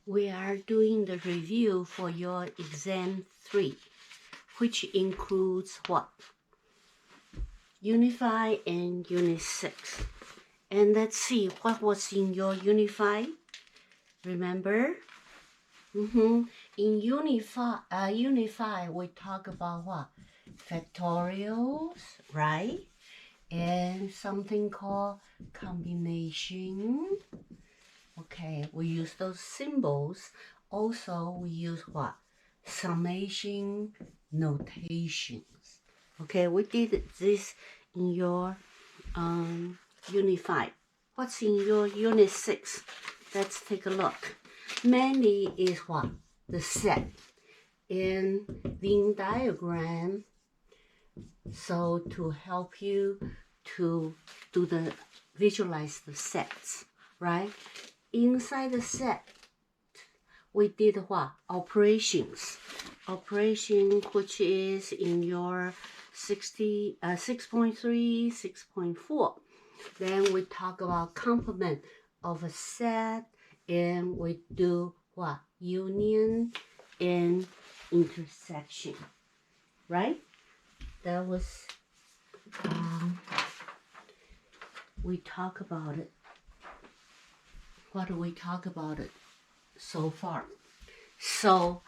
We are doing the review for your exam 3, which includes what? Unit 5 and Unit 6. And let's see what was in your Unit 5. Remember? In Unit 5, we talk about what? Factorials, right? And something called combination. Okay, we use those symbols. Also, we use what? Summation notations. Okay, we did this in your Unit 5. What's in your Unit 6? Let's take a look. Mainly is what? The set. In Venn diagram, so to help you to visualize the sets, right? Inside the set, we did what? Operations. Operation, which is in your 6.3, 6.4. Then we talk about complement of a set, and we do what? Union and intersection, right? That was, we talk about it. What do we talk about it so far? So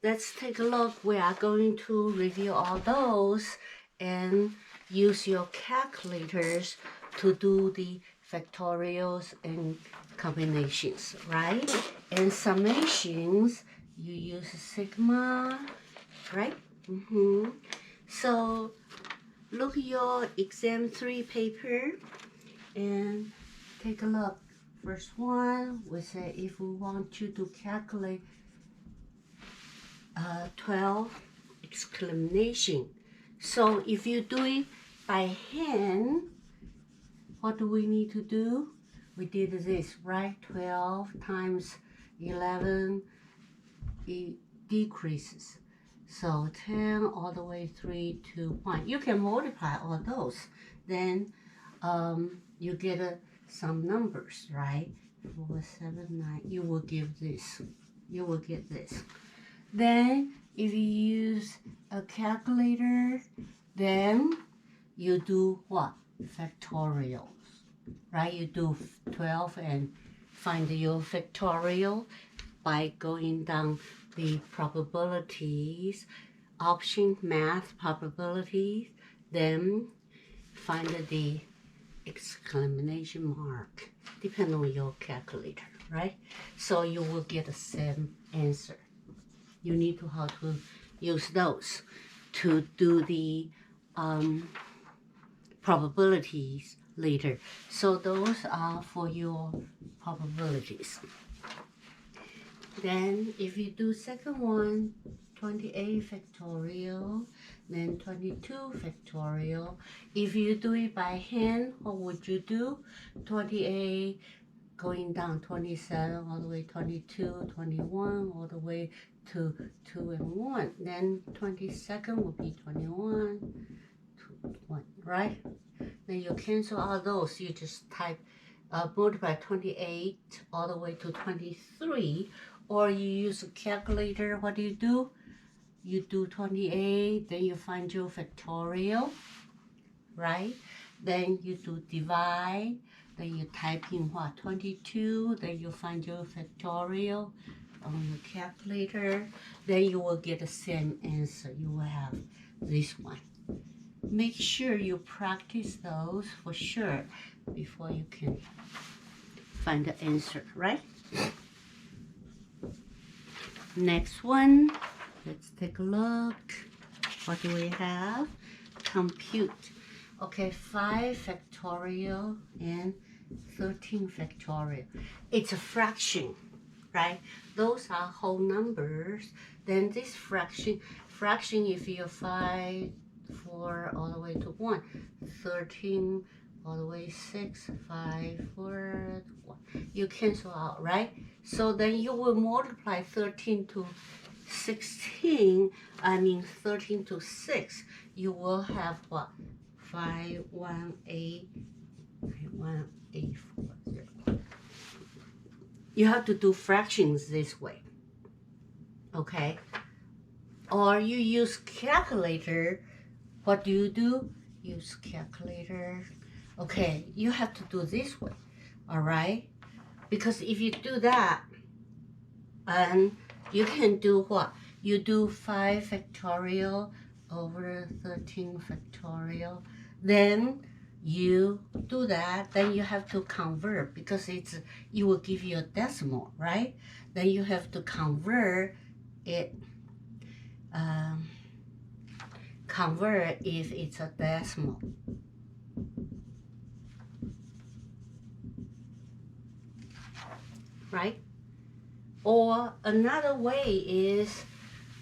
let's take a look. We are going to review all those and use your calculators to do the factorials and combinations, right? And summations, you use sigma, right? So look at your exam 3 paper and take a look. First one, we say if we want you to calculate 12 exclamation. So if you do it by hand, what do we need to do? We did this, right? 12 times 11, it decreases. So 10 all the way 3 to 1. You can multiply all those. Then you get some numbers, right? 4, 7, 9. You will give this. You will get this. Then if you use a calculator, then you do what? Factorials, right? You do 12 and find your factorial by going down the probabilities, option math probabilities, then find the exclamation mark, depending on your calculator, right? So you will get the same answer. You need to how to use those to do the probabilities later. So those are for your probabilities. Then if you do second one, 28 factorial, then 22 factorial. If you do it by hand, what would you do? 28 going down 27 all the way 22, 21 all the way to 2 and 1. Then 22nd will be 21, 2, 1, right? Then you cancel all those. You just type multiply 28 all the way to 23, or you use a calculator. What do? You do 28, then you find your factorial, right? Then you do divide, then you type in what? 22, then you find your factorial on the calculator, then you will get the same answer. You will have this one. Make sure you practice those for sure before you can find the answer, right? Next one, let's take a look. What do we have? Compute. Okay, 5 factorial and 13 factorial. It's a fraction, right? Those are whole numbers. Then this fraction if you 5, 4 all the way to 1, 13 all the way 6, 5, 4, 1. You cancel out, right? So then you will multiply 13 to 16, 13 to 6. You will have what? 518, 51840. you have to do fractions this way, okay? Or you use calculator. What do? Use calculator. Okay, you have to do this way, all right? Because if you do that, and you can do what? You do 5 factorial over 13 factorial. Then you do that, then you have to convert because it will give you a decimal, right? Then you have to convert it, convert if it's a decimal. Right? Or another way is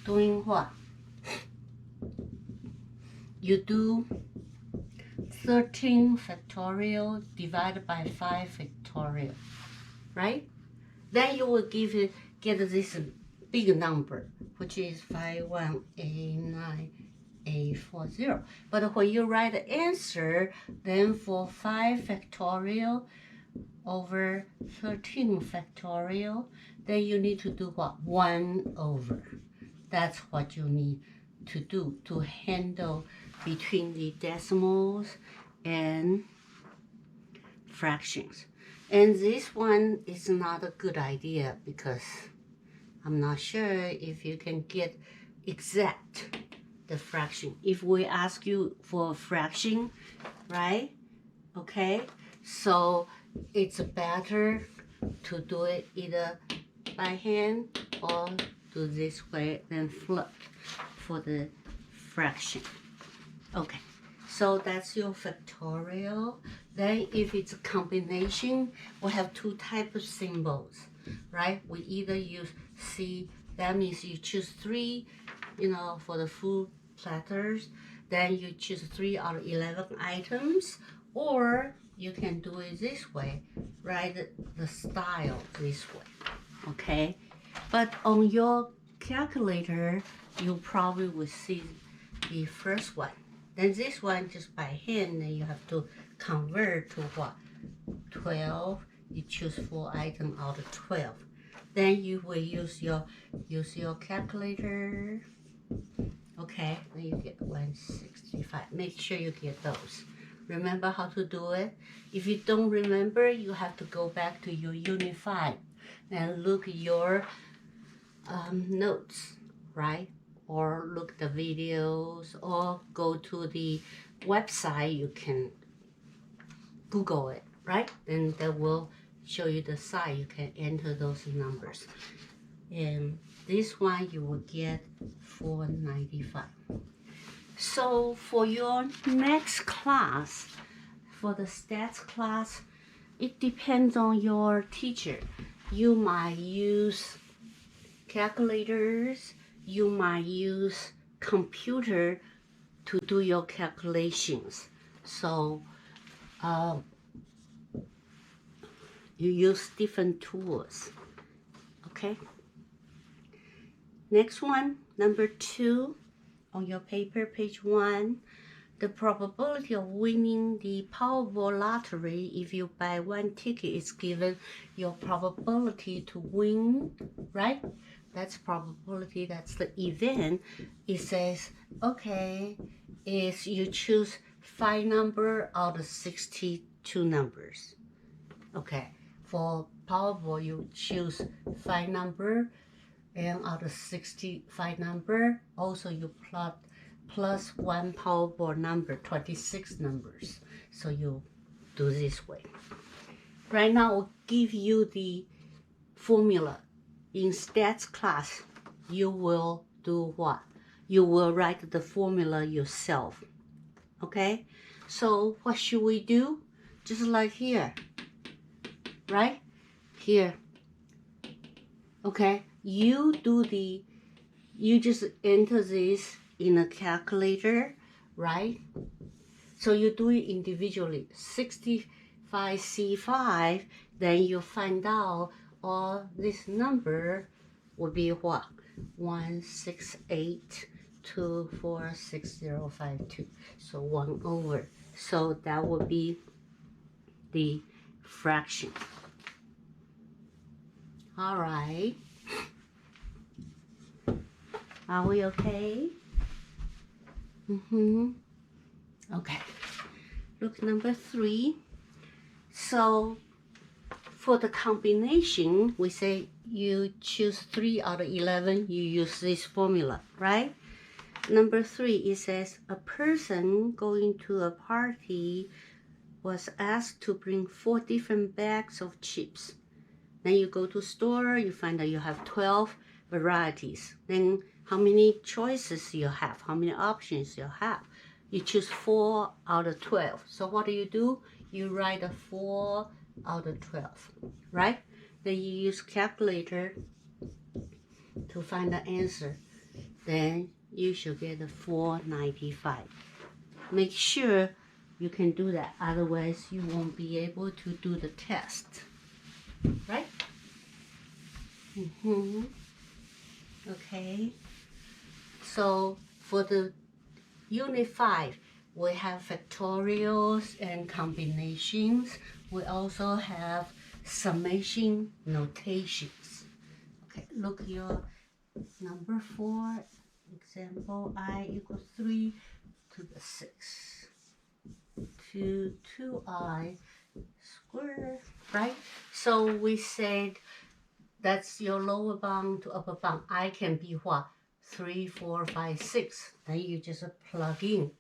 doing what? You do 13 factorial divided by 5 factorial, right? Then you will get this big number, which is 5189840. But when you write the answer, then for 5 factorial over 13 factorial, then you need to do what? 1 over. That's what you need to do to handle between the decimals and fractions. And this one is not a good idea because I'm not sure if you can get exact the fraction. If we ask you for a fraction, right? Okay, so it's better to do it either by hand or do this way, then flip for the fraction. Okay, so that's your factorial. Then if it's a combination, we have 2 types of symbols, right? We either use C, that means you choose 3, for the food platters. Then you choose 3 out of 11 items, or you can do it this way, write the style this way, okay? But on your calculator, you probably will see the first one. Then this one just by hand, then you have to convert to what? 12. You choose 4 items out of 12. Then you will use your calculator. Okay, then you get 165. Make sure you get those. Remember how to do it. If you don't remember, you have to go back to your Unit 5 and look at your notes, right? Or look at the videos, or go to the website. You can Google it, right? Then that will show you the site. You can enter those numbers. And this one you will get 495. So for your next class, for the stats class, it depends on your teacher. You might use calculators, you might use computer to do your calculations. So you use different tools, okay? Next one, number 2 on your paper, page 1. The probability of winning the Powerball lottery, if you buy 1 ticket, is given your probability to win, right? That's probability, that's the event. It says, okay, is you choose 5 numbers out of 62 numbers. Okay, for Powerball, you choose 5 numbers, and out of 65 numbers, also you plot plus 1 Powerball number, 26 numbers. So you do this way. Right now, I'll give you the formula. In stats class, you will do what? You will write the formula yourself. Okay? So what should we do? Just like here, right? Here. Okay? You just enter this in a calculator, right? So you do it individually. 65C5, then you find out all this number will be what? 168246052. So 1 over. So that would be the fraction. All right. Are we okay? Okay. Look, number 3. So for the combination, we say you choose 3 out of 11, you use this formula, right? Number 3, it says a person going to a party was asked to bring 4 different bags of chips. Then you go to store, you find out you have 12 varieties. Then how many choices you have, how many options you have. You choose 4 out of 12. So what do? You write a 4 out of 12, right? Then you use calculator to find the answer. Then you should get a 495. Make sure you can do that, otherwise you won't be able to do the test, right? Okay, so for the Unit 5, we have factorials and combinations. We also have summation notations. Okay, look your number 4, example, I equals 3 to the 6 to 2i squared, right? So we said that's your lower bound to upper bound. I can be what? 3, 4, 5, 6. Then you just plug in,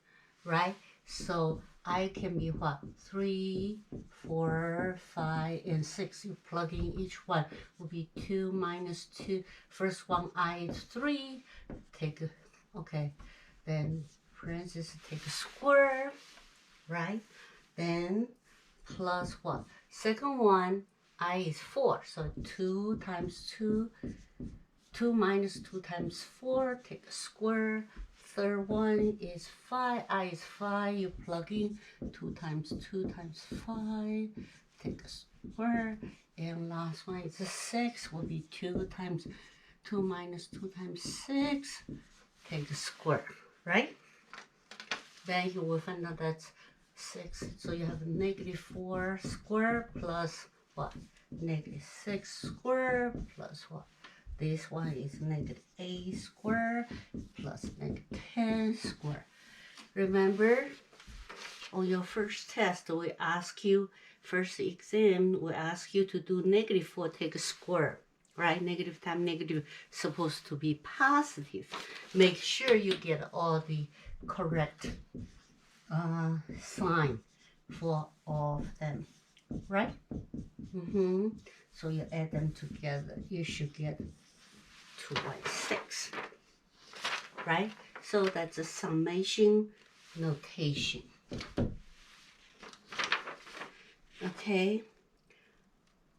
right? So I can be what? 3, 4, 5, and 6. You plug in each one will be 2 minus 2. First one, I is 3. Take, okay. Then parentheses, take a square, right? Then plus what? Second one, I is 4. So 2 times 2. 2 minus 2 times 4, take a square. Third one is 5, I is 5, you plug in 2 times 2 times 5, take a square. And last one is 6, will be 2 times 2 minus 2 times 6, take a square, right? Then you will find out that's 6, so you have negative 4 square plus what? Negative 6 square plus what? This one is negative 8 square plus negative 10 square. Remember, on your first test, we ask you, first exam, we ask you to do negative 4, take a square, right? Negative times negative supposed to be positive. Make sure you get all the correct sign for all of them, right? So you add them together, you should get 2 by 6, right? So that's a summation notation. Okay,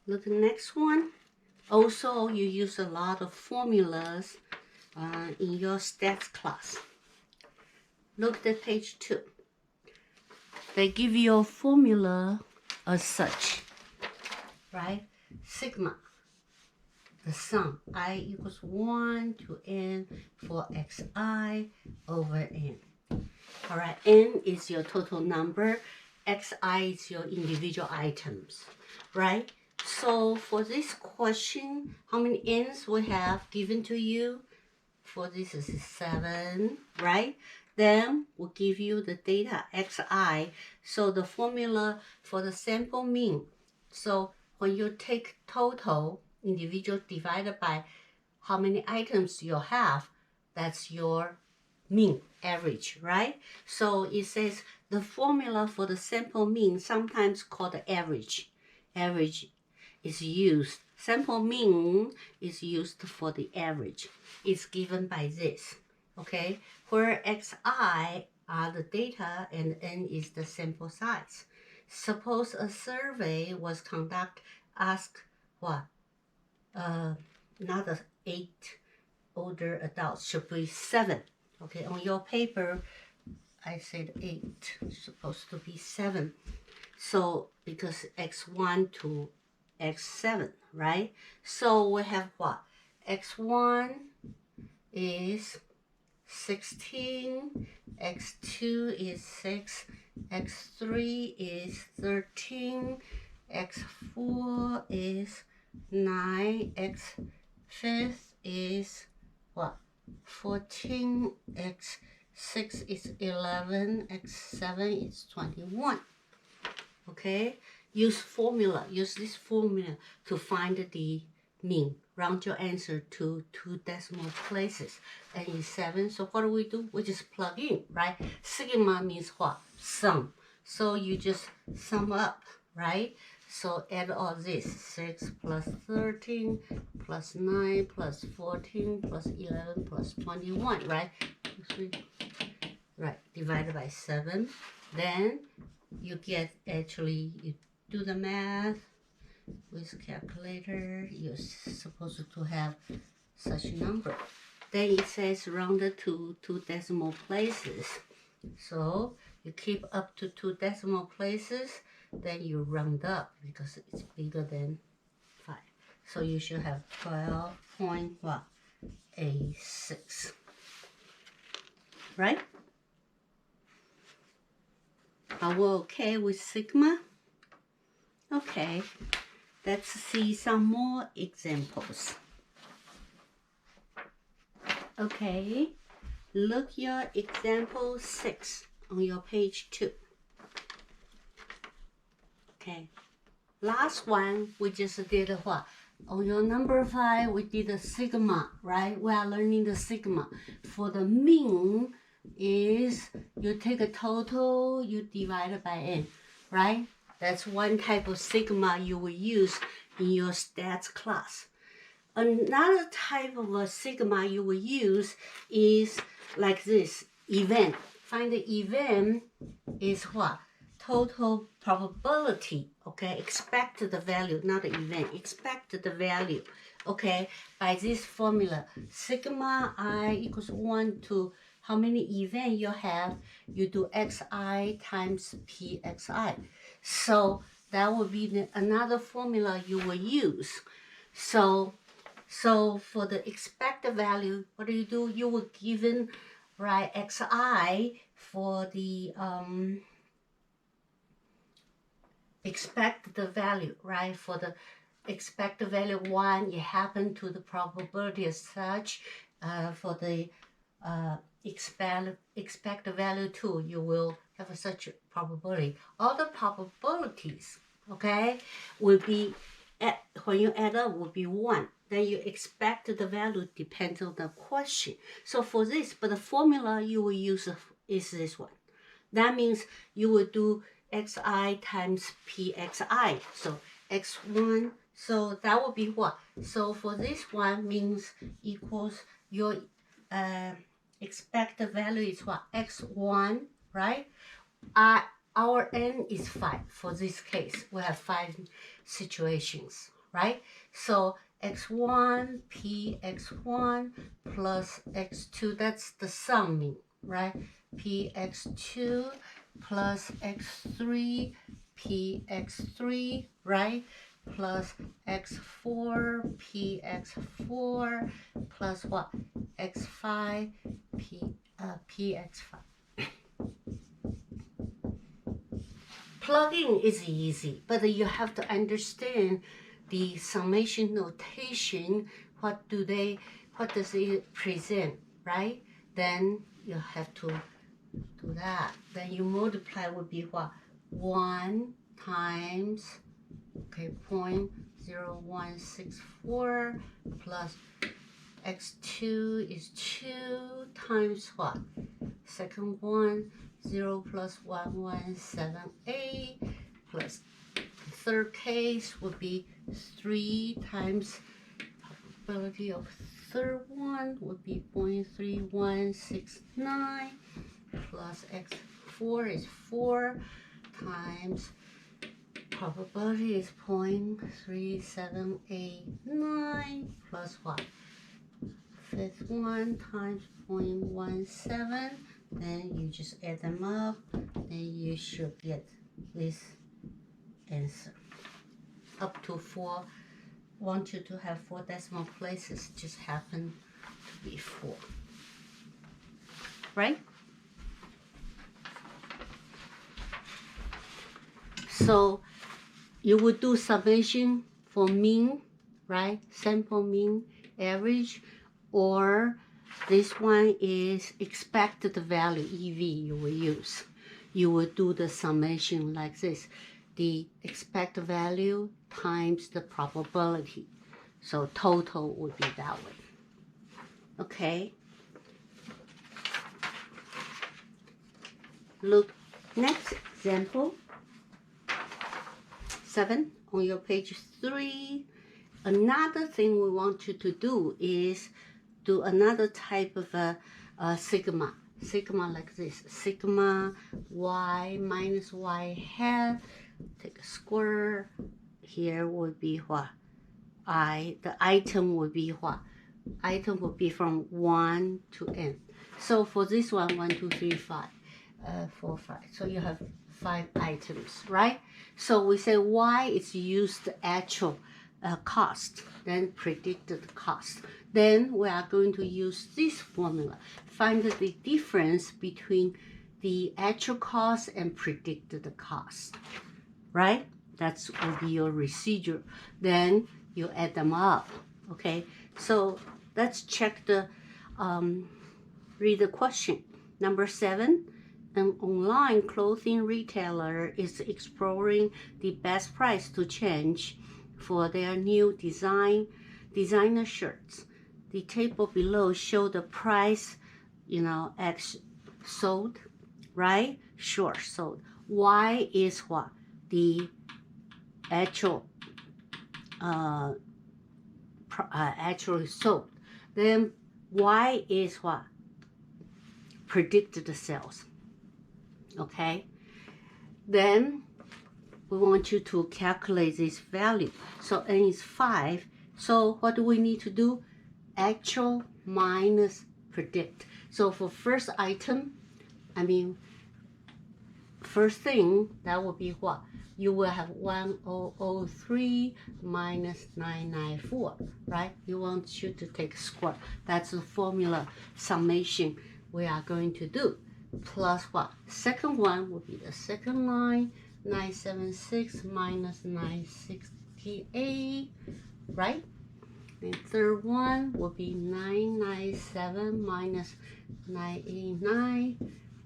look at the next one. Also, you use a lot of formulas in your stats class. Look at page 2. They give you a formula as such, right? Sigma, the sum, I equals 1 to n for xi over n. All right, n is your total number, xi is your individual items, right? So for this question, how many n's we have given to you? For this is 7, right? Then we'll give you the data xi. So the formula for the sample mean. So when you take total individual divided by how many items you have, that's your mean, average, right? So it says the formula for the sample mean, sometimes called the average. Average is used. Sample mean is used for the average. It's given by this, okay? Where xi are the data and n is the sample size. Suppose a survey was conducted, ask what? Not 8 older adults, should be 7. Okay, on your paper, I said 8, it's supposed to be 7. So, because x1 to x7, right? So we have what? x1 is 16, x2 is 6, x3 is 13, x4 is 9x fifth is what? 14, x 6 is 11, x 7 is 21. Okay, use this formula to find the mean. Round your answer to 2 decimal places. And is 7, so what do? We just plug in, right? Sigma means what? Sum. So you just sum up, right? So add all this, 6 plus 13 plus 9 plus 14 plus 11 plus 21, right? Right, divided by 7. Then you get, actually, you do the math with calculator. You're supposed to have such a number. Then it says rounded to 2 decimal places. So you keep up to 2 decimal places, then you round up because it's bigger than 5. So you should have 12.86. Right? Are we okay with sigma? Okay, let's see some more examples. Okay, look your example 6 on your page 2. Okay, last one we just did what? On your number 5 we did the sigma, right? We are learning the sigma. For the mean is you take a total, you divide it by n, right? That's one type of sigma you will use in your stats class. Another type of a sigma you will use is like this, event. Find the event is what? Total probability, okay? Expect the value, not the event, expect the value, okay? By this formula, sigma I equals 1 to how many events you have, you do xi times pxi. So that will be another formula you will use. So for the expected value, what do? You will given, right, xi for the expect the value, right? For the expected value 1, it happened to the probability as such. For the expect value 2, you will have such a probability. All the probabilities, okay, will be, when you add up, will be 1. Then you expect the value depends on the question. So for this, but the formula you will use is this one. That means you will do xi times pxi. So x1, so that will be what? So for this one means equals your expected value is what? X1, right? Our n is 5 for this case. We have 5 situations, right? So x1, px1 plus x2, that's the summing, right? px2 plus x3, px3, right? Plus x4, px4, plus what? x5, px5. Plugging is easy, but you have to understand the summation notation. What does it present, right? Then you have to do that. Then you multiply would be what? 1 times, okay, 0.0164 plus x2 is 2 times what? Second one, 0 plus 1178 plus the third case would be 3 times probability of third one would be 0.3169 plus x4 is 4 times probability is 0.3789 plus what? Fifth one times 0.17. Then you just add them up, then you should get this answer. Up to 4, want you to have 4 decimal places, just happen to be 4. Right? So you would do summation for mean right? Sample mean average, or this one is expected value, EV, you will use. You will do the summation like this. The expected value times the probability. So total would be that way. Okay. Look, next example, 7 on your page 3. Another thing we want you to do is do another type of a sigma. Sigma like this. Sigma y minus y hat. Take a square. Here would be what? The item would be what? Item would be from 1 to n. So for this one, 1, 2, 3, 5. 4, 5. So you have 5 items, right? So we say y is used actual cost, then predicted cost. Then we are going to use this formula. Find the difference between the actual cost and predicted cost, right? That will be your residual. Then you add them up, okay? So let's check the, read the question. Number 7. An online clothing retailer is exploring the best price to change for their new designer shirts. The table below show the price, X sold, right? Sure, sold. Y is what? The actual actually sold. Then Y is what? Predicted sales. Okay, then we want you to calculate this value. So n is 5. So what do we need to do? Actual minus predict. So for first item, first thing, that will be what? You will have 1003 minus 994, right? You want you to take square. That's the formula summation we are going to do. Plus what? Second one will be the second line, 976 minus 968, right? And third one will be 997 minus 989.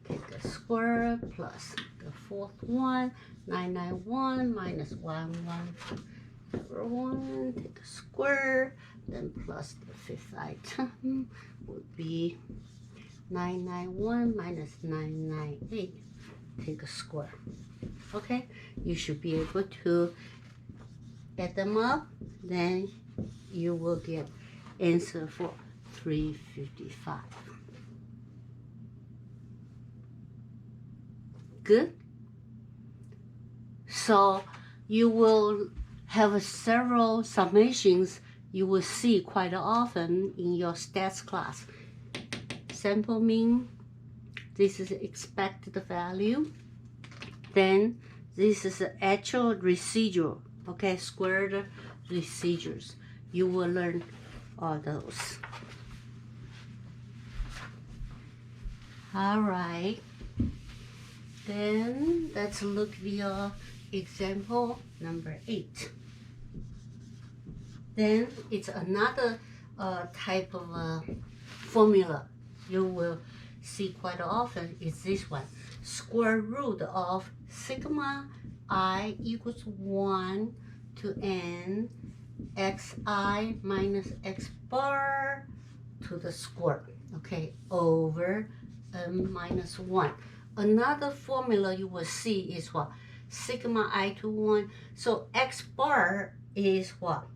Take the square plus the fourth one, 991 minus 1101. Take a square, then plus the fifth item would be 991 minus 998. Take a square. Okay, you should be able to add them up. Then you will get answer for 355. Good. So you will have several summations you will see quite often in your stats class. Sample mean, this is expected value. Then this is the actual residual, okay, squared residuals. You will learn all those. All right. Then let's look at your example number 8. Then it's another type of formula you will see quite often is this one. Square root of sigma I equals 1 to n xi minus x bar to the square, okay, over n minus 1. Another formula you will see is what? Sigma I to 1. So x bar is what?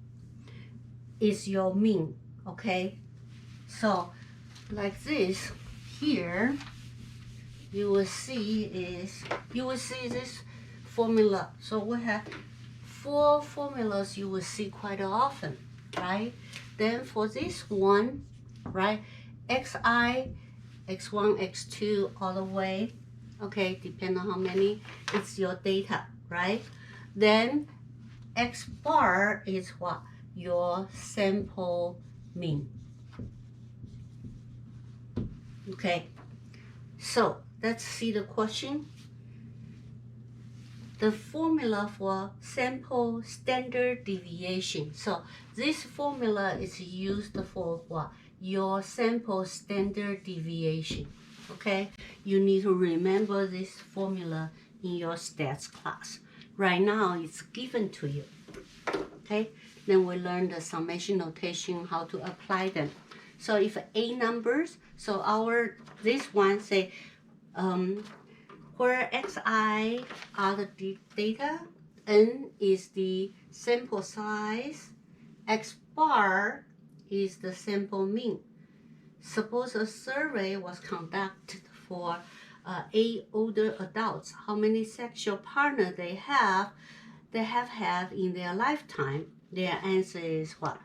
Is your mean, okay? So like this here, you will see this formula. So we have 4 formulas you will see quite often, right? Then for this one, right, xi, x1, x2 all the way, okay, depending on how many, it's your data, right? Then x bar is what? Your sample mean. Okay, so let's see the question. the formula for sample standard deviation. So this formula is used for what? Your sample standard deviation. Okay, you need to remember this formula in your stats class. Right now it's given to you. Okay, then we learn the summation notation, how to apply them. So if A numbers, so this one say where xi are the data, n is the sample size, x bar is the sample mean. Suppose a survey was conducted for 8 older adults. How many sexual partners they have had in their lifetime? Their answer is what?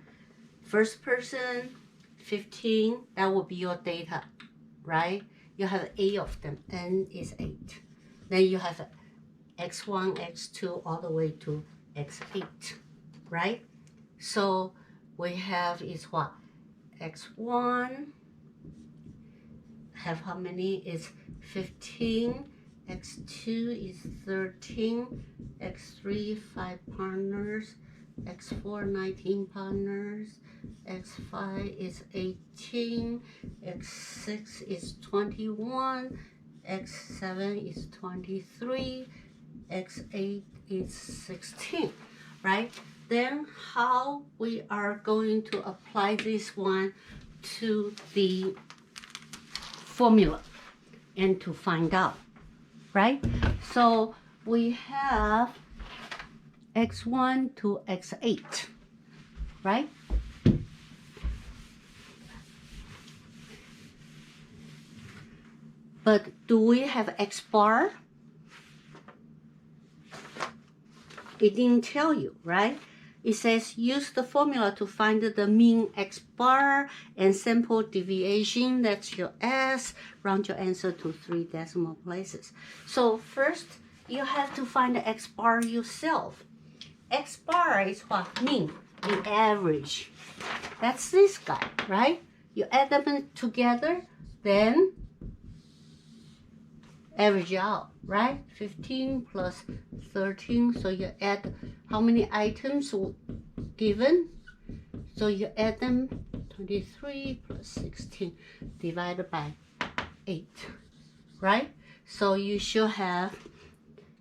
First person, 15, that will be your data, right? You have 8 of them, n is 8. Then you have x1, x2, all the way to x8, right? So we have is what? x1 have how many? Is 15, x2 is 13, x3 5 partners, x4 19 partners, x5 is 18, x6 is 21, x7 is 23, x8 is 16, right? Then how we are going to apply this one to the formula and to find out, right? So we have x1 to x8, right? But do we have x bar? It didn't tell you, right? It says use the formula to find the mean x bar and sample deviation. That's your S. Round your answer to 3 decimal places. So first, you have to find the x bar yourself. X bar is what? Mean, the average. That's this guy, right? You add them together, then average out, right? 15 plus 13, so you add how many items given? So you add them, 23 plus 16 divided by 8, right? So you should have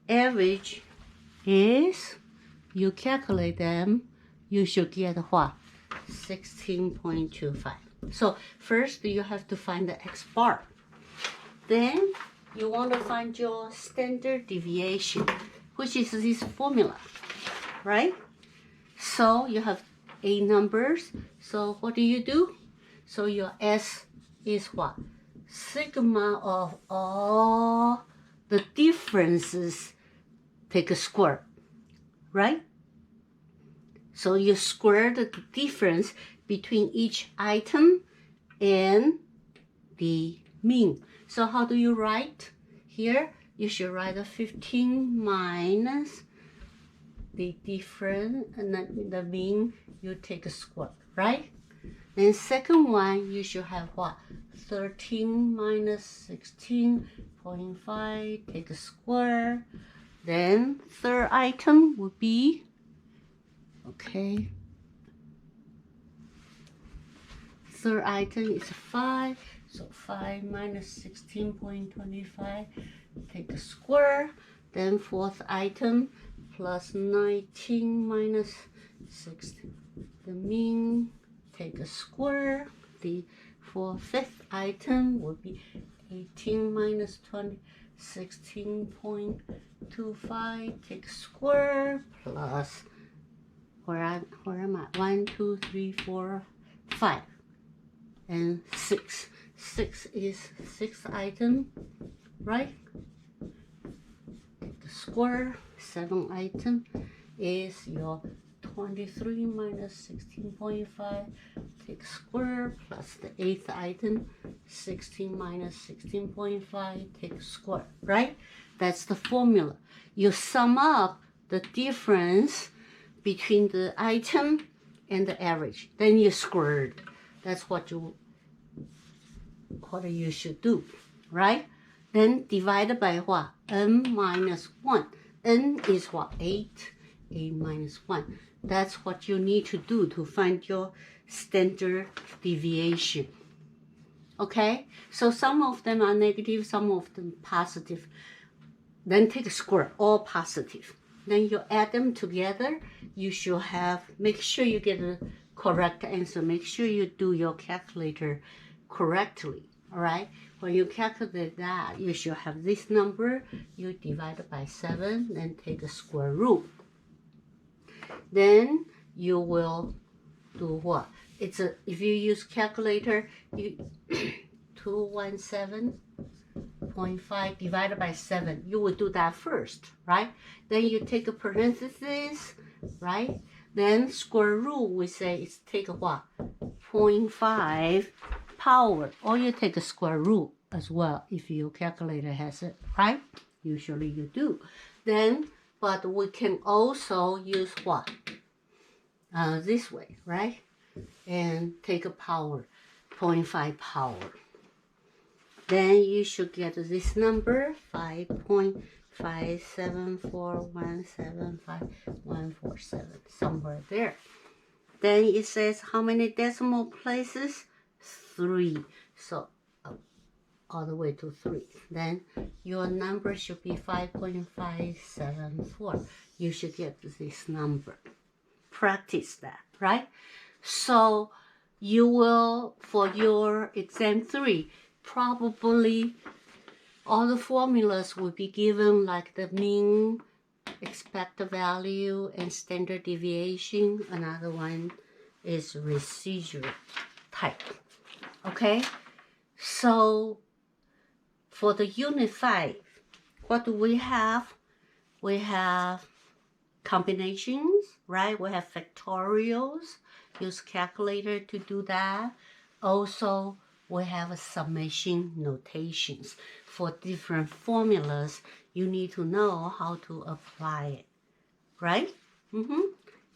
average is, you calculate them, you should get what? 16.25. So first you have to find the x bar. Then you want to find your standard deviation, which is this formula, right? So you have A numbers. So what do? So your S is what? Sigma of all the differences, take a square, right? So you square the difference between each item and the mean. So how do you write? Here, you should write a 15 minus the difference, and then the mean, you take a square, right? Then second one, you should have what? 13 minus 16.5, take a square. Then third item would be, okay, third item is 5. So 5 minus 16.25, take a square. Then fourth item, plus 19 minus 16. The mean, take a square. For fifth item would be 18 minus 20, 16.25, take a square, plus, where am I? 1, 2, 3, 4, 5, and 6. 6 is sixth item, right? Take the square. 7th item is your 23 minus 16.5, take square, plus the 8th item, 16 minus 16.5, take square, right? That's the formula. You sum up the difference between the item and the average, then you square it. That's what you should do, right? Then divided by what? N minus 1. n is what? 8. 8 minus 1. That's what you need to do to find your standard deviation. Okay? So some of them are negative, some of them positive. Then take a square, all positive. Then you add them together. You should have, make sure you get the correct answer. Make sure you do your calculator correctly. All right? When you calculate that, you should have this number. You divide it by 7, then take a square root. Then you will do what? It's a, if you use calculator, you 217.5 divided by 7. You will do that first, right? Then you take a parenthesis, right? Then square root, we say it's take a what? 0.5 power, or you take a square root as well if your calculator has it, right? Usually you do. Then, but we can also use what? This way, right? And take a power, 0.5 power. Then you should get this number, 5.574175147, somewhere there. Then it says how many decimal places? 3. So all the way to 3. Then your number should be 5.574. You should get this number. Practice that, right? So you will, for your exam 3, probably all the formulas will be given, like the mean, expected value, and standard deviation. Another one is residual type. Okay? So for the unit 5, what do we have? We have combinations, right? We have factorials. Use calculator to do that. Also, we have a summation notations. For different formulas, you need to know how to apply it, right?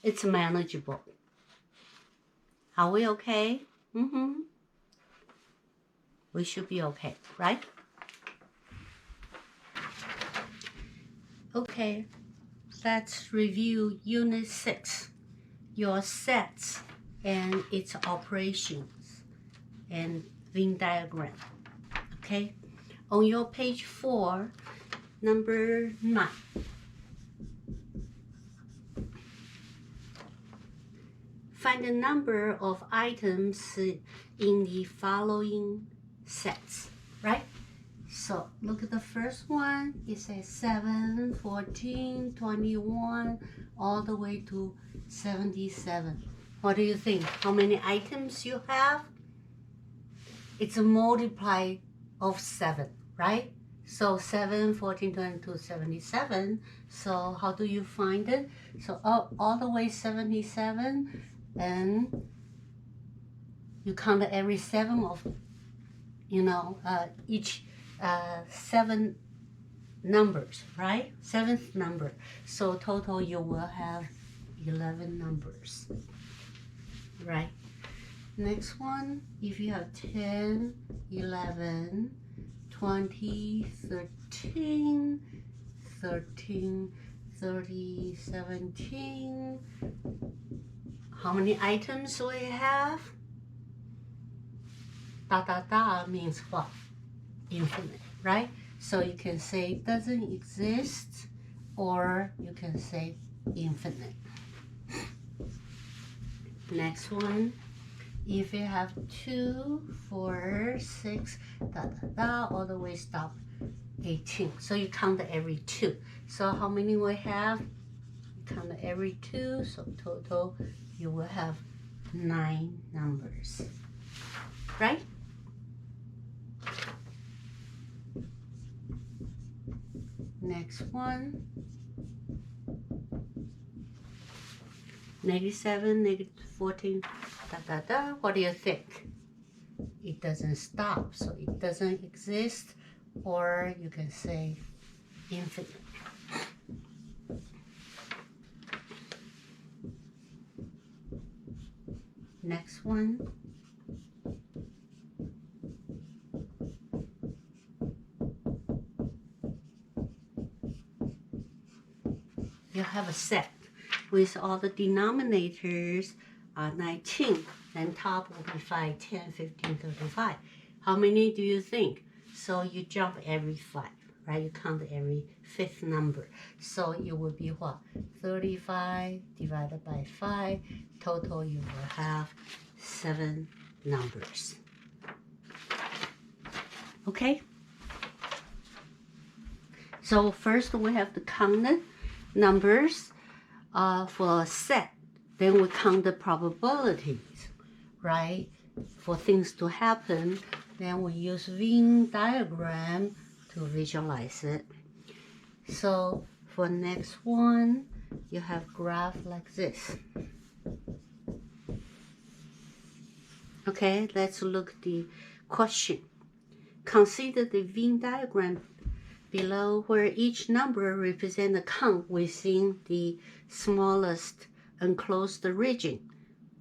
It's manageable. Are we okay? We should be okay, right? Okay, let's review Unit 6, your sets and its operations and Venn diagram. Okay, on your page 4, number 9. Find the number of items in the following sets, right? So look at the first one. It says 7, 14, 21, all the way to 77. What do you think? How many items you have? It's a multiply of 7, right? So 7, 14, 22, 77. So how do you find it? So all the way 77, and you count every 7 of, each 7 numbers, right? 7th number. So total you will have 11 numbers, right? Next one, if you have 10, 11, 20, 13, 13, 30, 17, how many items we have? Dot, dot, dot means what? Infinite, right? So you can say it doesn't exist, or you can say infinite. Next one, if you have 2, 4, 6, dot, dot, dot, all the way stop 18. So you count every 2. So how many we have? You count every 2, so total you will have 9 numbers, right? Next one, -7, -14, da da da. What do you think? It doesn't stop, so it doesn't exist, or you can say infinite. Next one, you have a set with all the denominators are 19. Then top will be 5, 10, 15, 35. How many do you think? So you jump every 5, right? You count every 5th number. So it will be what? 35 divided by 5. Total you will have 7 numbers. Okay? So first we have to count the numbers for a set. Then we count the probabilities, right? For things to happen. Then we use Venn diagram to visualize it. So for next one, you have graph like this. Okay, let's look at the question. Consider the Venn diagram below where each number represents a count within the smallest enclosed region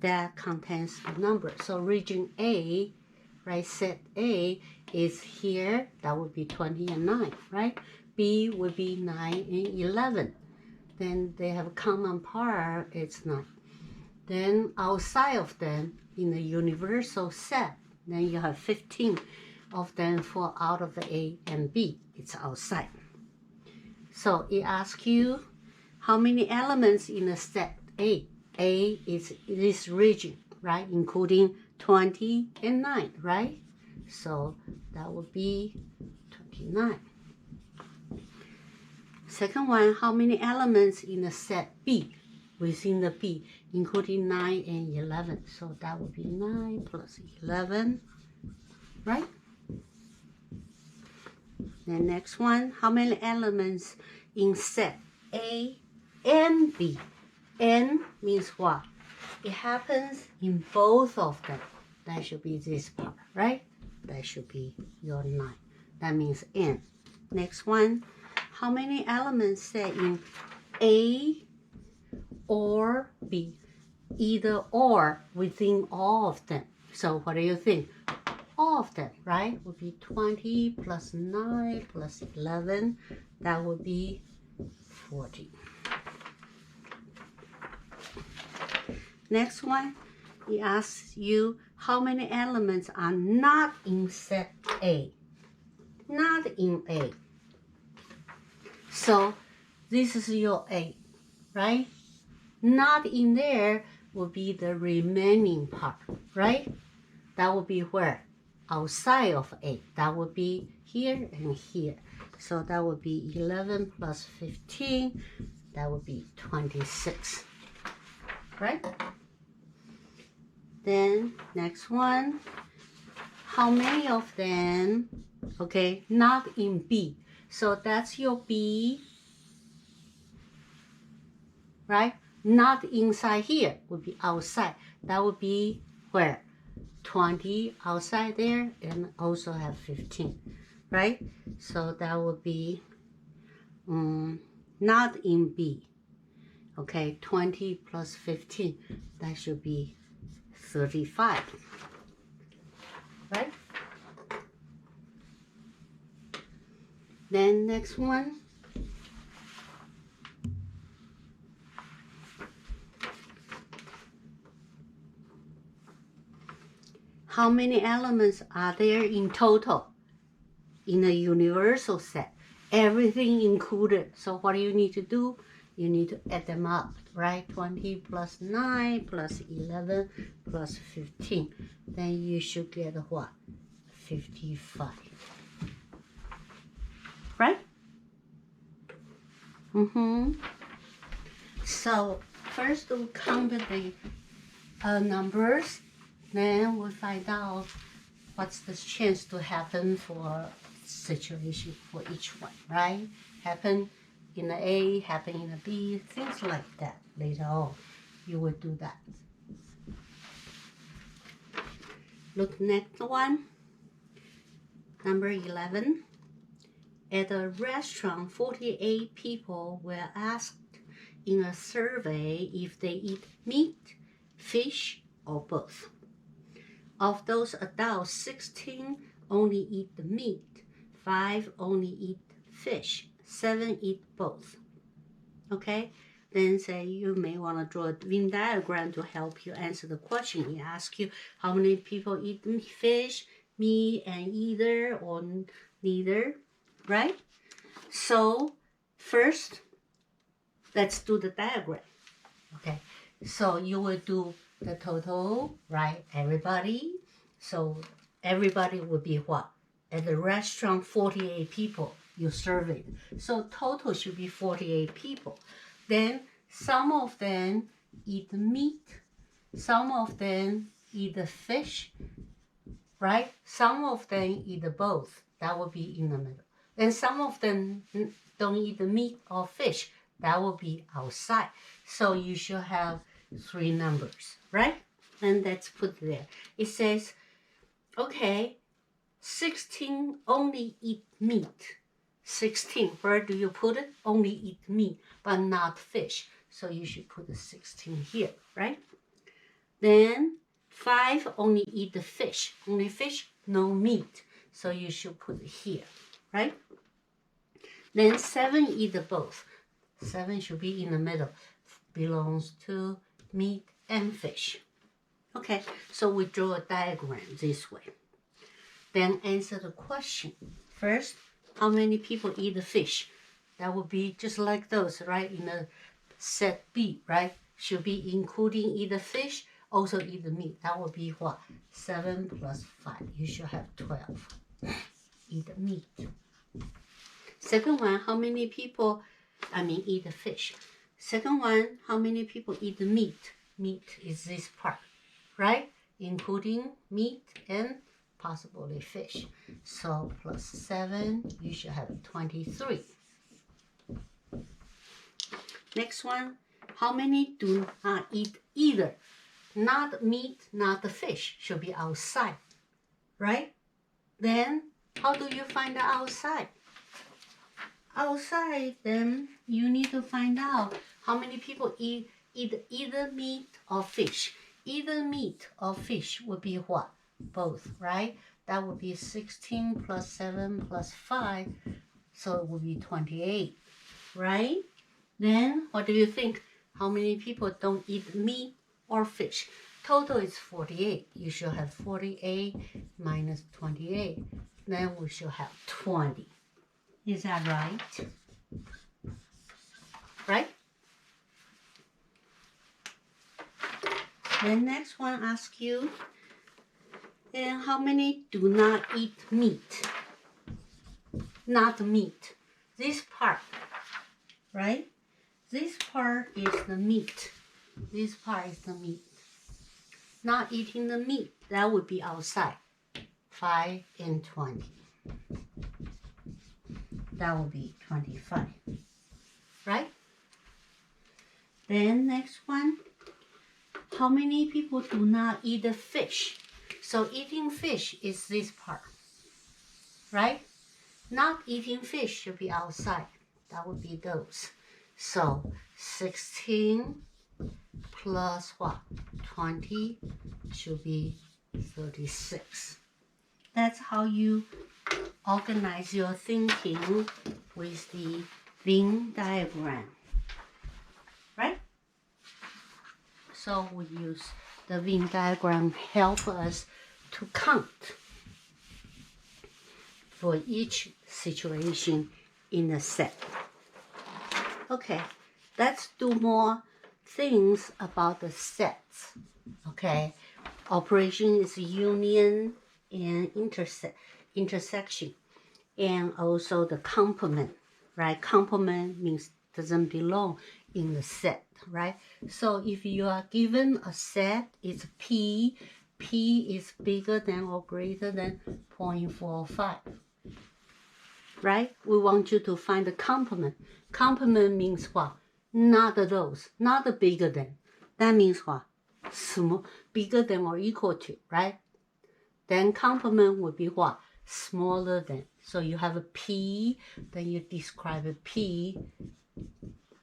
that contains the number. So region A, right, set A is here. That would be 20 and 9, right? B would be 9 and 11. Then they have a common part, it's 9. Then outside of them, in the universal set, then you have 15 of them fall out of the A and B. It's outside. So it asks you how many elements in the set A. A is this region, right? Including 20 and 9, right? So that would be 29. Second one, how many elements in the set B, within the B, including 9 and 11. So that would be 9 plus 11, right? The next one, how many elements in set A and B? N means what? It happens in both of them. That should be this part, right? That should be your 9. That means N. Next one, how many elements set in A or B? Either or within all of them. So what do you think? All of them, right? Would be 20 plus 9 plus 11. That would be 40. Next one, it asks you how many elements are not in set A. Not in A. So this is your A, right? Not in there will be the remaining part, right? That will be where? Outside of A. That would be here and here. So that would be 11 plus 15. That would be 26, right? Then next one, how many of them, okay, not in B. So that's your B, right? Not inside here, would be outside. That would be where? 20 outside there and also have 15, right? So that would be not in B. Okay, 20 plus 15, that should be 35, right? Then next one, how many elements are there in total in a universal set? Everything included. So what do you need to do? You need to add them up, right? 20 plus 9 plus 11 plus 15. Then you should get what? 55. Right? So first we count the numbers. Then we find out what's the chance to happen for situation for each one, right? Happen in the A, happen in the B, things like that. Later on, you will do that. Look next one, number 11. At a restaurant, 48 people were asked in a survey if they eat meat, fish, or both. Of those adults, 16 only eat the meat, 5 only eat fish, 7 eat both. Okay, then say you may want to draw a Venn diagram to help you answer the question. It asks you how many people eat fish, meat, and either or neither, right? So first, let's do the diagram. Okay, so you will do the total, right? Everybody. So everybody will be what? At the restaurant, 48 people you serve it. So total should be 48 people. Then some of them eat the meat. Some of them eat the fish, right? Some of them eat the both. That will be in the middle. Then some of them don't eat the meat or fish. That will be outside. So you should have 3 numbers, right? And let's put there. It says, okay, 16 only eat meat. 16, where do you put it? Only eat meat, but not fish. So you should put the 16 here, right? Then 5 only eat the fish. Only fish, no meat. So you should put it here, right? Then 7 eat the both. 7 should be in the middle. Belongs to meat and fish. Okay, so we draw a diagram this way. Then answer the question. First, how many people eat the fish? That would be just like those, right? In the set B, right? Should be including eat the fish, also eat the meat. That would be what? 7 plus 5. You should have 12. Eat the meat. Second one, how many people, eat the fish? Second one, how many people eat the meat? Meat is this part, right? Including meat and possibly fish. So plus 7, you should have 23. Next one, how many do not eat either? Not meat, not the fish. Should be outside, right? Then how do you find the outside? Outside, then you need to find out how many people eat either meat or fish. Either meat or fish would be what? Both, right? That would be 16 plus 7 plus 5, so it would be 28, right? Then what do you think? How many people don't eat meat or fish? Total is 48. You should have 48 minus 28. Then we should have 20. Is that right? Right? The next one asks you, and how many do not eat meat? Not meat. This part, right? This part is the meat. This part is the meat. Not eating the meat, that would be outside. 5 and 20. That would be 25. Right? Then next one. How many people do not eat the fish? So eating fish is this part, right? Not eating fish should be outside. That would be those. So 16 plus what? 20 should be 36. That's how you organize your thinking with the Venn diagram, right? So we use the Venn diagram help us to count for each situation in a set. Okay, let's do more things about the sets. Okay, operation is union and intersection, and also the complement, right? Complement means doesn't belong in the set, right? So if you are given a set, it's P is bigger than or greater than 0.45, right? We want you to find the complement. Complement means what? Not those, not the bigger than. That means what? Small, bigger than or equal to, right? Then complement would be what? Smaller than. So you have a P, then you describe a P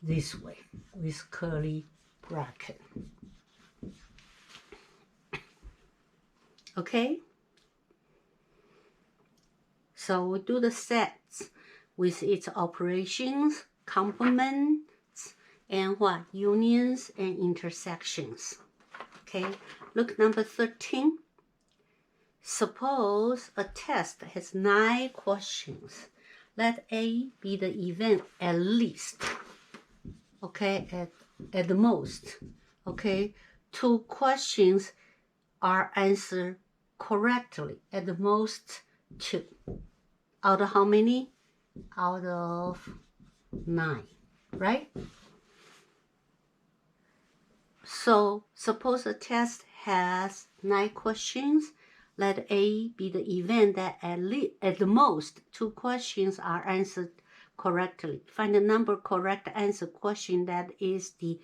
this way with curly bracket. Okay? So we do the sets with its operations, complements, and what? Unions and intersections. Okay, look number 13. Suppose a test has 9 questions. Let A be the event at least. Okay, at the most. Okay, 2 questions are answered correctly. At the most 2. Out of how many? Out of 9, right? So suppose a test has 9 questions. Let A be the event that at the most 2 questions are answered correctly. Find the number correct answer question that is the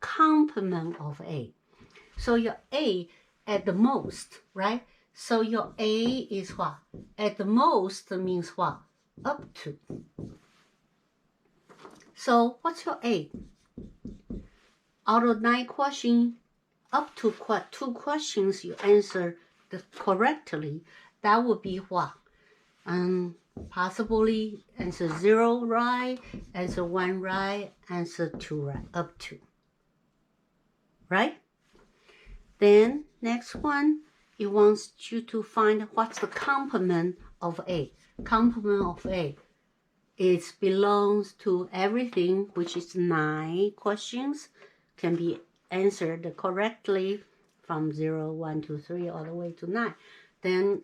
complement of A. So your A at the most, right? So your A is what? At the most means what? Up to. So what's your A? Out of 9 questions, up to 2 questions you answer correctly. That would be what? Possibly answer 0 right, answer 1 right, answer 2 right, up to. Right? Then next one, it wants you to find what's the complement of A. Complement of A. It belongs to everything which is 9 questions, can be answered correctly from 0, 1, 2, 3 all the way to 9. Then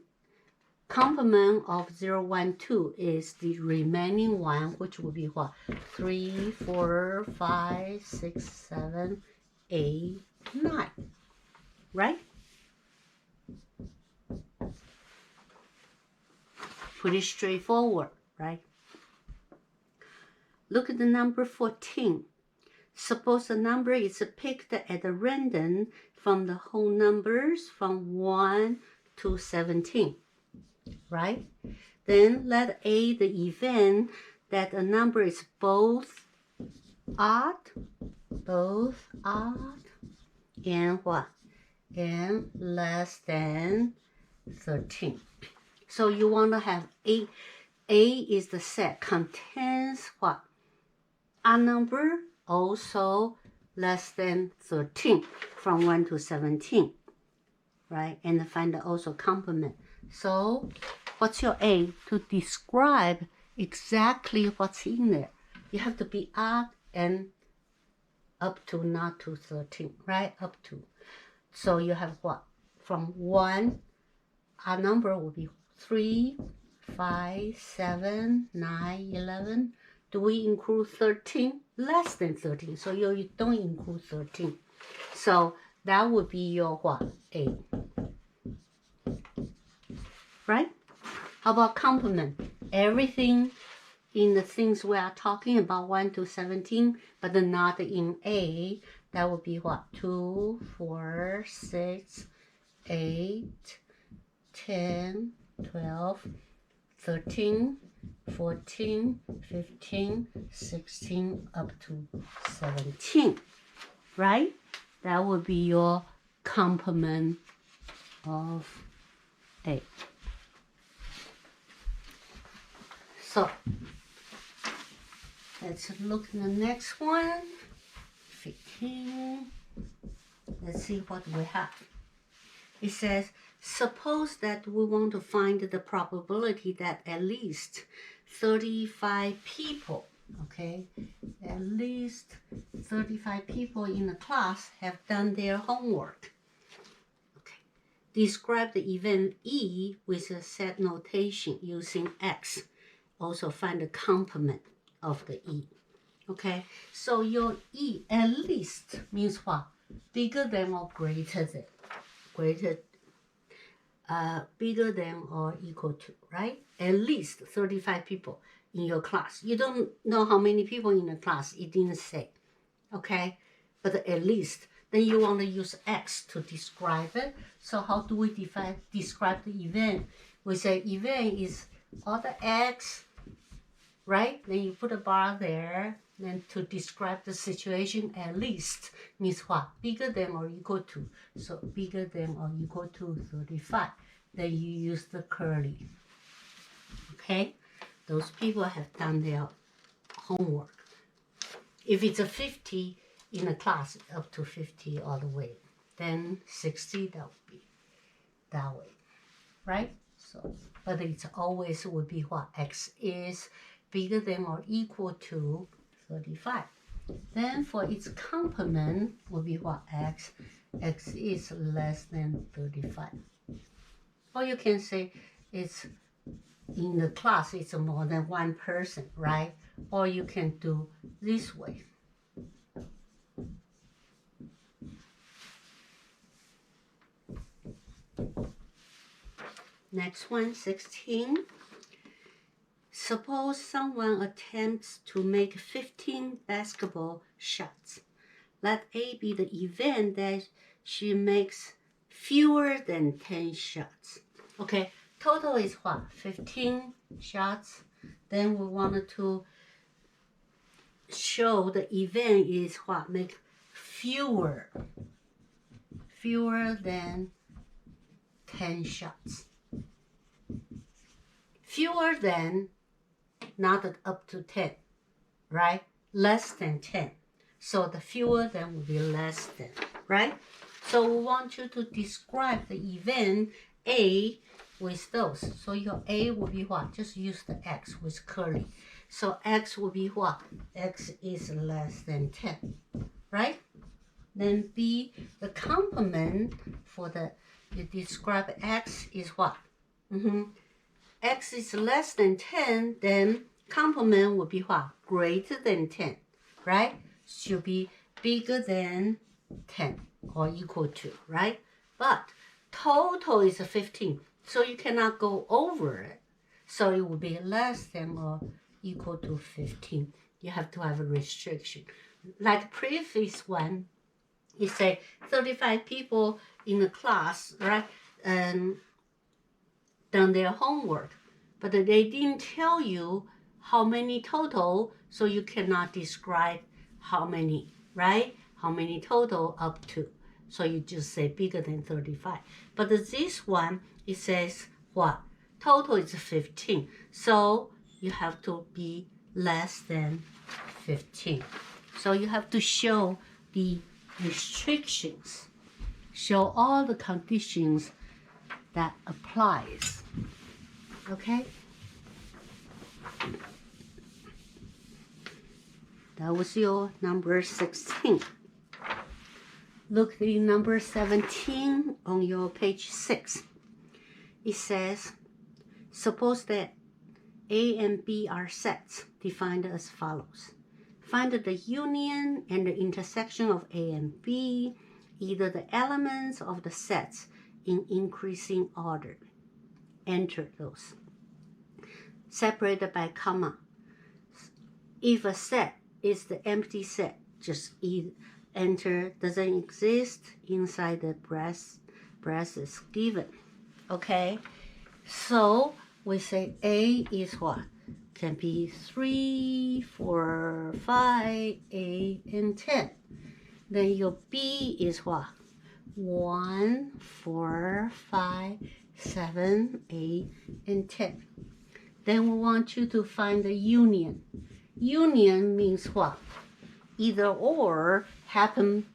complement of 0, 1, 2 is the remaining one, which will be what? 3, 4, 5, 6, 7, 8, 9. Right? Pretty straightforward, right? Look at the number 14. Suppose a number is picked at random from the whole numbers from 1 to 17, right? Then let A the event that a number is both odd, and what? And less than 13. So you want to have A. A is the set, contains what? A number also less than 13 from 1 to 17, right? And find also complement. So what's your A? To describe exactly what's in there, you have to be odd and up to, not to 13, right? Up to. So you have what? From 1, our number will be 3, 5, 7, 9, 11. Do we include 13? Less than 13. So you don't include 13. So that would be your what? A. Right? How about complement? Everything in the things we are talking about 1 to 17, but not in A. That would be what? 2, 4, 6, 8, 10, 12, 13, 14, 15, 16, up to 17, right? That would be your complement of A. So, let's look at the next one, 15. Let's see what we have. It says, suppose that we want to find the probability that at least 35 people, okay, at least 35 people in the class have done their homework. Okay. Describe the event E with a set notation using X. Also find the complement of the E. Okay, so your E at least means what? Bigger than or greater than. Bigger than or equal to, right? At least 35 people in your class. You don't know how many people in the class, it didn't say, okay? But at least, then you want to use X to describe it. So how do we describe the event? We say event is all the X, right? Then you put a bar there. Then to describe the situation, at least means what? Bigger than or equal to. So bigger than or equal to 35. Then you use the curly. Okay? Those people have done their homework. If it's a 50 in a class, up to 50 all the way, then 60, that would be that way, right? So, but it's always would be what? X is bigger than or equal to 35. Then for its complement will be what? X is less than 35. Or you can say it's in the class, it's more than one person, right? Or you can do this way. Next one, 16. Suppose someone attempts to make 15 basketball shots. Let A be the event that she makes fewer than 10 shots. Okay, total is what? 15 shots. Then we wanted to show the event is what? Make fewer than 10 shots. Fewer than, not up to 10, right? Less than 10. So the fewer than will be less than, right? So we want you to describe the event A with those. So your A will be what? Just use the X with curly. So X will be what? X is less than 10, right? Then B, the complement for the, you describe X is what? X is less than 10, then complement will be what? Greater than 10, right? Should be bigger than 10 or equal to, right? But total is 15, so you cannot go over it. So it will be less than or equal to 15. You have to have a restriction. Like previous one, you say 35 people in the class, right? Done their homework, but they didn't tell you how many total, so you cannot describe how many, right? How many total up to. So you just say bigger than 35. But this one, it says what? Total is 15. So you have to be less than 15. So you have to show the restrictions, show all the conditions that applies. Okay? That was your number 16. Look at number 17 on your page 6. It says, suppose that A and B are sets defined as follows. Find the union and the intersection of A and B, either the elements of the sets in increasing order. Enter those. Separated by comma. If a set is the empty set, just enter doesn't exist inside the braces given. Okay? So we say A is what? Can be 3, 4, 5, 8, and 10. Then your B is what? 1, 4, 5, 7, 8, and 10. Then we want you to find the union. Union means what? Either or happen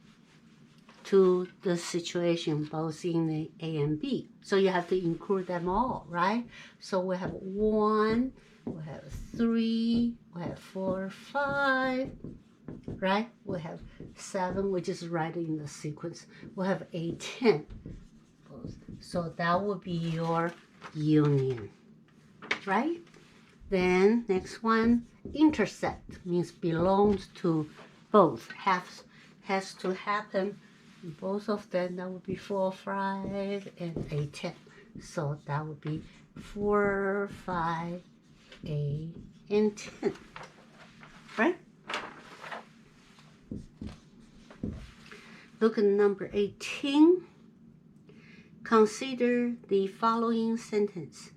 to the situation both in the A and B. So you have to include them all, right? So we have 1, we have 3, we have 4, 5, right? We have 7, which is right in the sequence. We have 8, 10. So that would be your union, right? Then next one, intersect means belongs to both. Has to happen both of them. That would be 4, 5, and 8, 10. So that would be 4, 5, 8, and 10, right? Look at number 18. Consider the following sentence.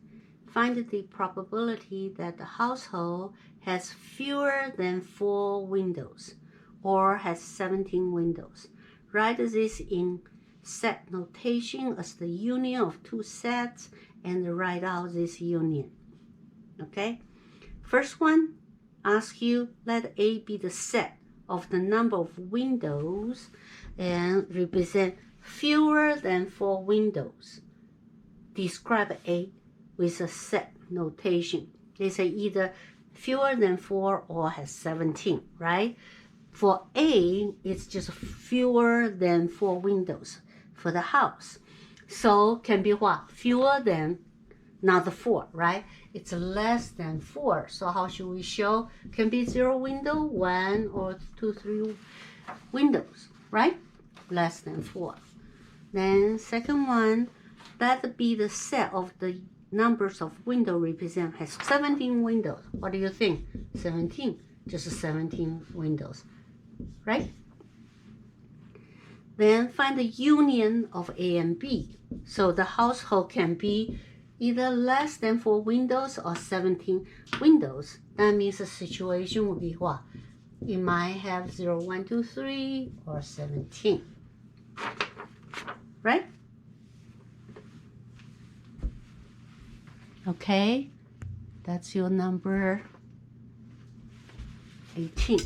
Find the probability that the household has fewer than 4 windows or has 17 windows. Write this in set notation as the union of two sets and write out this union. Okay? First one, ask you, let A be the set of the number of windows and represent fewer than 4 windows. Describe A with a set notation. They say either fewer than 4 or has 17, right? For A, it's just fewer than 4 windows for the house. So can be what? Fewer than, not the 4, right? It's less than 4. So how should we show? Can be 0 window, 1 or 2, 3 windows, right? Less than 4. Then second one, let be the set of the numbers of window represent has 17 windows. What do you think? 17, just 17 windows, right? Then find the union of A and B. So the household can be either less than 4 windows or 17 windows. That means the situation would be what? You might have 0, 1, 2, 3 or 17, right? Okay, that's your number 18.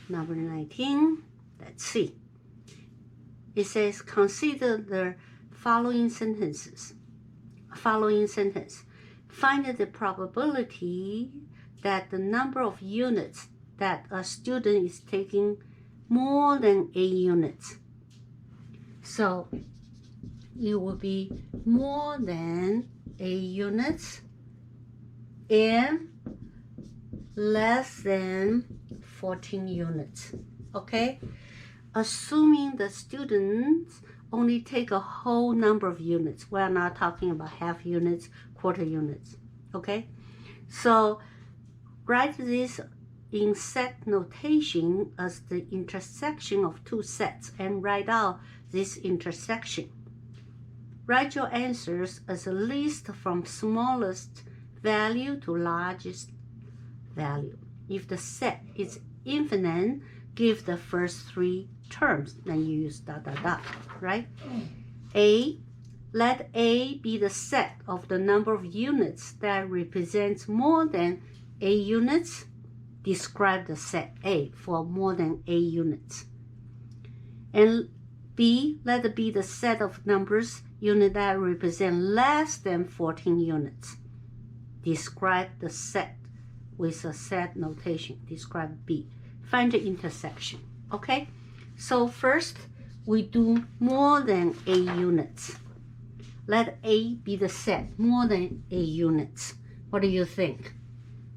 Number 19, let's see. It says, consider the following sentence. Find the probability that the number of units that a student is taking more than 8 units. So it will be more than 8 units and less than 14 units, okay? Assuming the students only take a whole number of units. We're not talking about half units, quarter units, okay? So write this in set notation as the intersection of 2 sets and write out this intersection. Write your answers as a list from smallest value to largest value. If the set is infinite, give the first 3 terms, then you use ... right? A, let A be the set of the number of units that represents more than 8 units. Describe the set A for more than 8 units. And B, let it be the set of numbers units that represent less than 14 units. Describe the set with a set notation. Describe B. Find the intersection, okay? So first, we do more than 8 units. Let A be the set, more than 8 units. What do you think?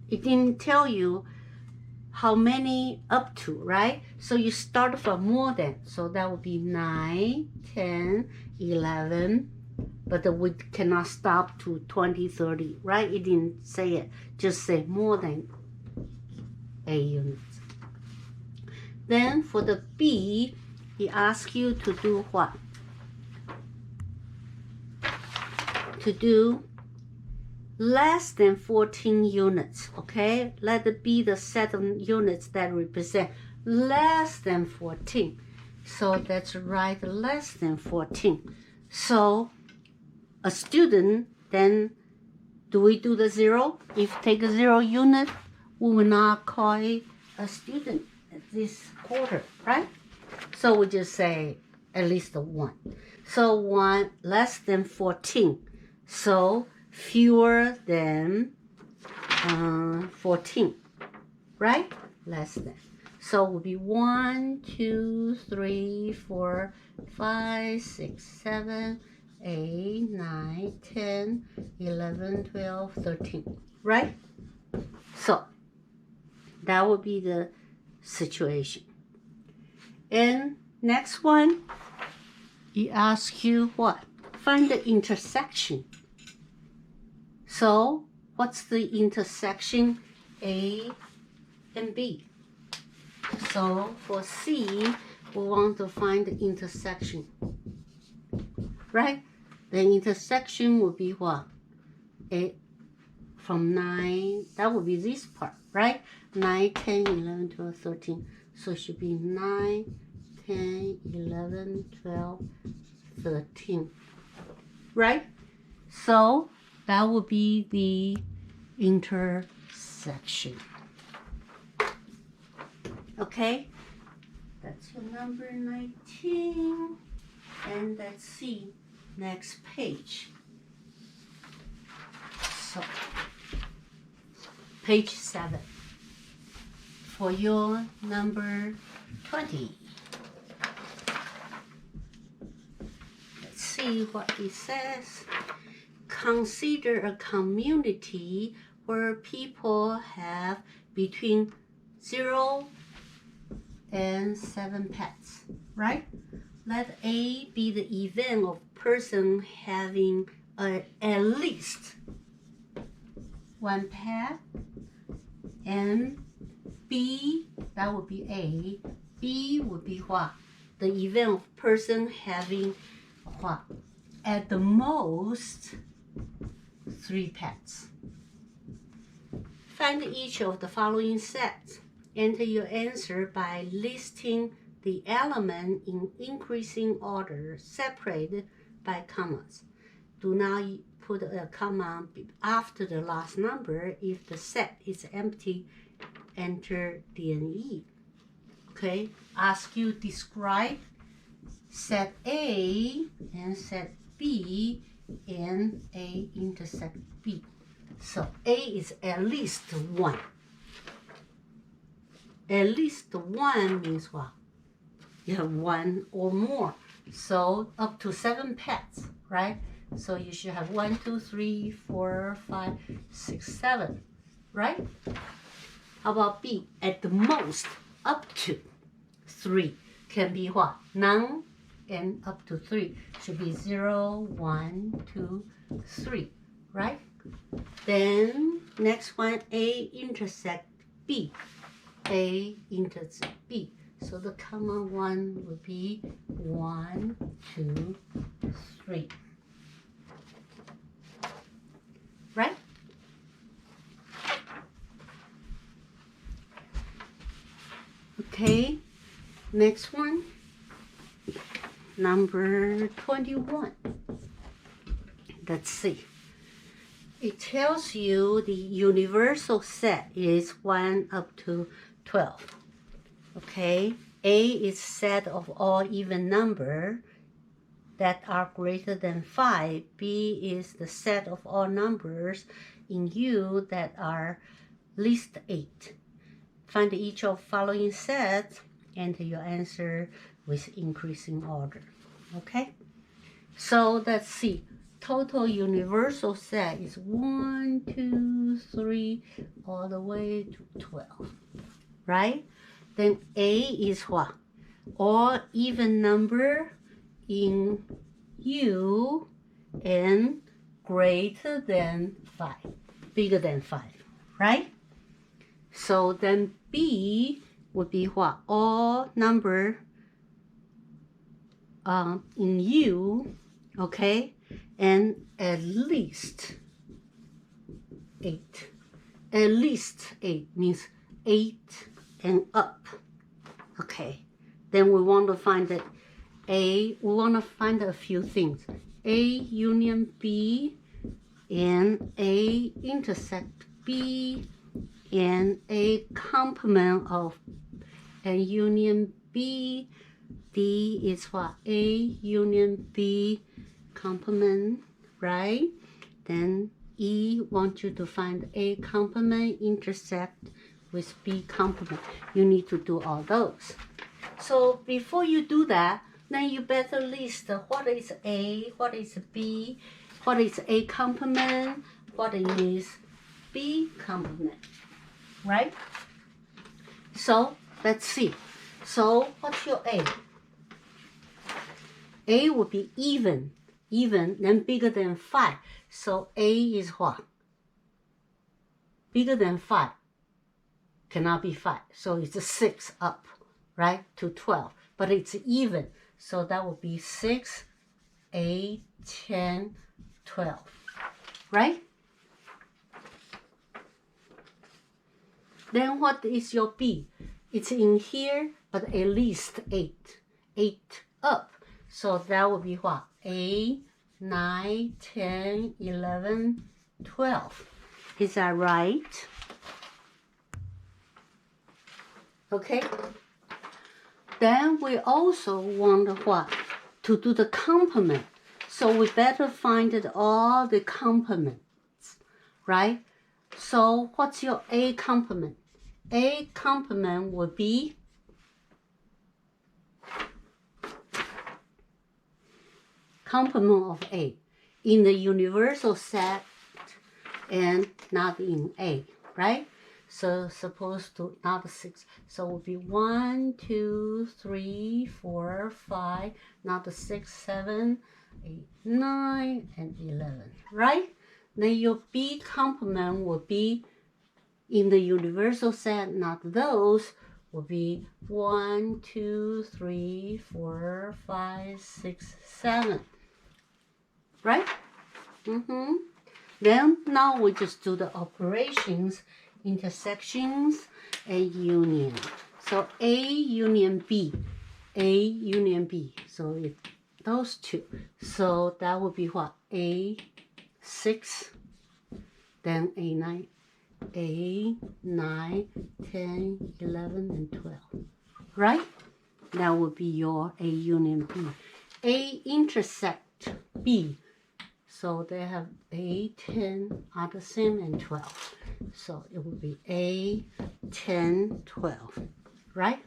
It didn't tell you how many up to, right? So you start from more than. So that would be 9, 10, 11. But we cannot stop to 20, 30, right? It didn't say it. Just say more than 8 units. Then for the B, he asks you to do what? To do less than 14 units, okay? Let it be the set of units that represent less than 14. So let's write less than 14. So a student, then do we do the 0? If take a 0 unit, we will not call it a student this quarter, right? So we just say at least 1. So 1 less than 14. So fewer than 14, right? Less than. So it will be 1, 2, 3, 4, 5, 6, 7, 8, 9, 10, 11, 12, 13, right? So that would be the situation. And next one, he asks you what? Find the intersection. So what's the intersection A and B? So for C, we want to find the intersection, right? The intersection would be what? A from 9, that would be this part, right? 9, 10, 11, 12, 13. So it should be 9, 10, 11, 12, 13, right? So that would be the intersection. Okay, that's your number 19. And let's see next page. So, page 7 for your number 20. Let's see what it says. Consider a community where people have between 0 and 7 pets, right? Let A be the event of person having at least 1 pet, and B, that would be A. B would be what? The event of person having what? At the most 3 pets. Find each of the following sets. Enter your answer by listing the element in increasing order separated by commas. Do not put a comma after the last number. If the set is empty, enter D and E. Okay, ask you describe set A and set B and A intersect B. So A is at least 1. At least 1 means what? You have 1 or more. So up to 7 pets, right? So you should have 1, 2, 3, 4, 5, 6, 7, right? How about B? At the most, up to 3. Can be what? None and up to 3. Should be 0, 1, 2, 3, right? Then next one, A intersect B. A intersect B. So the common one would be 1, 2, 3. Right? Okay, next one, number 21. Let's see. It tells you the universal set is 1 up to 12. Okay, A is set of all even number that are greater than 5. B is the set of all numbers in U that are least 8. Find each of following sets, enter your answer with increasing order. Okay, so let's see. Total universal set is 1, 2, 3, all the way to 12, right? Then A is what? All even number in U and greater than 5, bigger than 5, right? So then B would be what? All number in U, okay? And at least 8. At least 8 means 8 and up. Okay. Then we want to find that A, we want to find a few things. A union B and A intersect B and A complement of a union B. D is what? A union B complement, right? Then E wants you to find A complement intersect with B complement. You need to do all those. So before you do that, then you better list what is A, what is B, what is A complement, what is B complement, right? So let's see. So what's your A? A would be even, then bigger than 5. So A is what? Bigger than 5. Cannot be 5. So it's a 6 up, right, to 12. But it's even. So that would be 6, 8, 10, 12, right? Then what is your B? It's in here, but at least 8. 8 up. So that would be what? 8, 9, 10, 11, 12. Is that right? Okay? Then we also want what? To do the complement. So we better find all the complements, right? So what's your A complement? A complement would be complement of A in the universal set and not in A, right? So supposed to not 6. So it would be 1, 2, 3, 4, 5, not 6, 7, 8, 9, and 11, right? Then your B complement would be in the universal set, not those, would be 1, 2, 3, 4, 5, 6, 7, right? Then now we just do the operations, intersections, and union. So A union B, A union B. So it, those two. So that would be what? A6, then A9, A9, 10, 11, and 12. Right? That would be your A union B. A intersect B. So they have A, 10 are the same, and 12. So it would be A, 10, 12, right?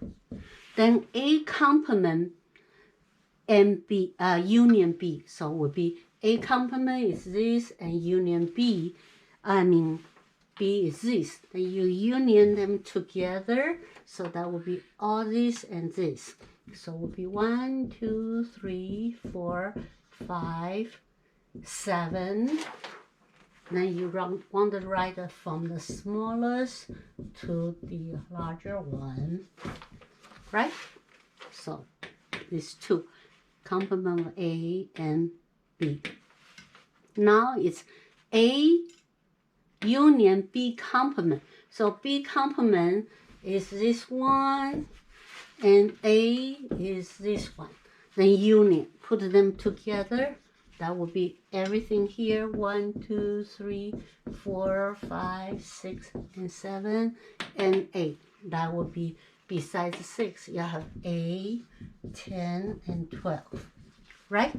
Then A complement and B, union B. So it would be A complement is this, and union B, B is this. Then you union them together. So that would be all this and this. So it would be 1, 2, 3, 4, 5, 7. Then you want to write it from the smallest to the larger one, right? So these two, complement of A and B. Now it's A union B complement. So B complement is this one, and A is this one. Then union, put them together. That would be everything here, 1, 2, 3, 4, 5, 6, and 7, and 8. That would be, besides 6, you have A, 10, and 12, right?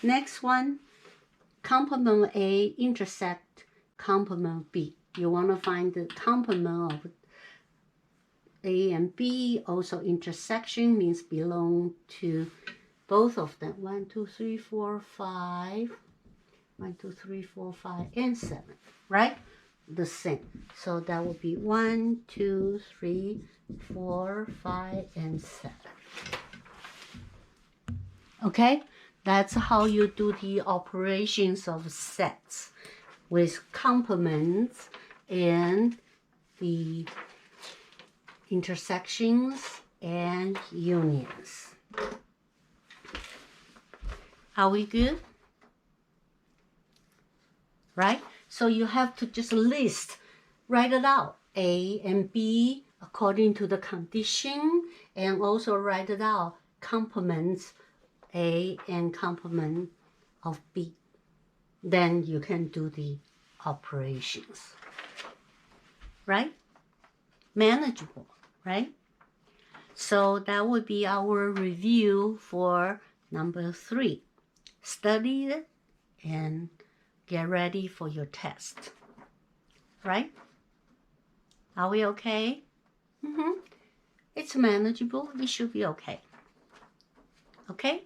Next one, complement of A intersect complement of B. You want to find the complement of A and B. Also intersection means belong to both of them. 1, 2, 3, 4, 5. 1, 2, 3, 4, 5, and 7, right? The same. So that would be 1, 2, 3, 4, 5, and 7. Okay? That's how you do the operations of sets with complements and the intersections and unions. Are we good? Right? So you have to just list, write it out, A and B according to the condition, and also write it out, complements A and complement of B. Then you can do the operations. Right? Manageable, right? So that would be our review for number 3. Study it and get ready for your test. Right? Are we okay? It's manageable. It should be okay. Okay?